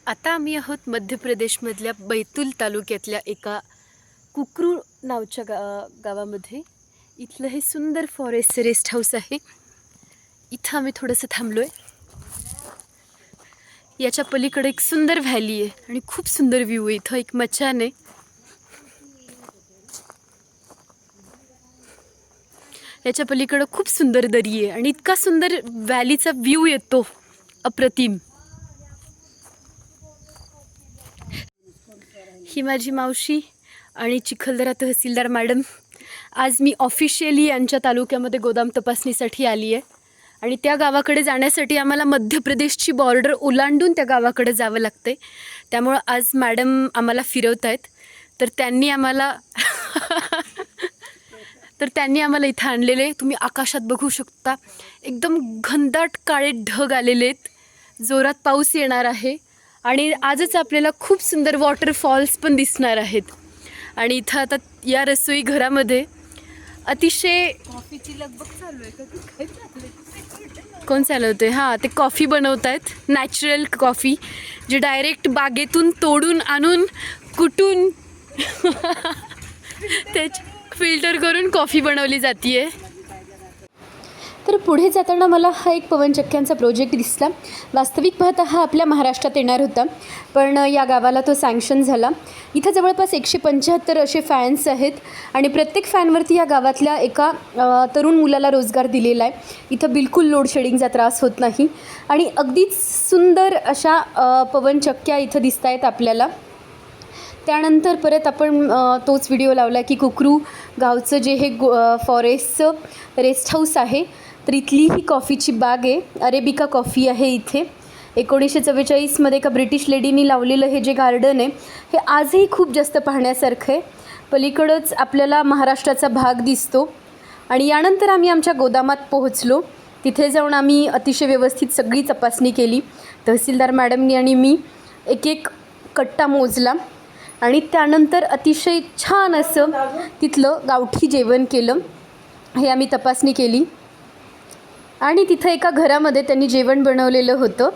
आता आम्ही आहोत मध्य प्रदेशमधल्या बैतूल तालुक्यातल्या एका कुकरू नावच्या गावामध्ये. इथलं हे सुंदर फॉरेस्ट रेस्ट हाऊस आहे. इथं आम्ही थोडंसं थांबलो आहे. याच्या पलीकडे एक सुंदर व्हॅली आहे आणि खूप सुंदर व्ह्यू आहे. इथं एक मचान आहे. याच्या पलीकडं खूप सुंदर दरी आहे आणि इतका सुंदर व्हॅलीचा व्ह्यू येतो, अप्रतिम. ही माझी मावशी आणि चिखलदरा तहसीलदार मॅडम. आज मी ऑफिशियली यांच्या तालुक्यामध्ये गोदाम तपासणीसाठी आली आहे आणि त्या गावाकडे जाण्यासाठी आम्हाला मध्य प्रदेशची बॉर्डर ओलांडून त्या गावाकडे जावं लागते. त्यामुळं आज मॅडम आम्हाला फिरवत आहेत. तर त्यांनी आम्हाला इथं आणलेले. तुम्ही आकाशात बघू शकता, एकदम घनदाट काळे ढग आलेले आहेत. जोरात पाऊस येणार आहे आणि आजच आपल्याला खूप सुंदर वॉटरफॉल्स पण दिसणार आहेत. आणि इथं आता या रसोई घरामध्ये अतिशय कॉफीची लगबग चालू आहे का? काय चालू आहे? कोण चालवते? हां, ते कॉफी बनवत आहेत. नॅचरल कॉफी, जे डायरेक्ट बागेतून तोडून आणून कुटून त्याची फिल्टर करून कॉफी बनवली जाते. तर पुढे जाताना मला हा एक पवनचक्क्यांचा प्रोजेक्ट दिसला. वास्तविक पाहता हा आपल्या महाराष्ट्रात येणार होता, पण या गावाला तो सँक्शन झाला. इथं जवळपास 175 असे फॅन्स आहेत आणि प्रत्येक फॅनवरती या गावातल्या एका तरुण मुलाला रोजगार दिलेला आहे. इथं बिलकुल लोडशेडिंगचा त्रास होत नाही आणि अगदीच सुंदर अशा पवनचक्क्या इथं दिसत आहेत आपल्याला. त्यानंतर परत आपण तोच व्हिडिओ लावला की कुकरू गावचं जे हे फॉरेस्टचं रेस्ट हाऊस आहे, तर इथली ही कॉफीची बाग आहे. अरेबिका कॉफी आहे इथे. 1944मध्ये एका ब्रिटिश लेडीनी लावलेलं हे जे गार्डन आहे, हे आजही खूप जास्त पाहण्यासारखं आहे. पलीकडंच आपल्याला महाराष्ट्राचा भाग दिसतो. आणि यानंतर आम्ही आमच्या गोदामात पोहोचलो. तिथे जाऊन आम्ही अतिशय व्यवस्थित सगळी तपासणी केली. तहसीलदार मॅडमनी आणि मी एक एक कट्टा मोजला आणि त्यानंतर अतिशय छान असं तिथलं गावठी जेवण केलं. हे आम्ही तपासणी केली आणि तिथं एका घरामध्ये त्यांनी जेवण बनवलेलं होतं.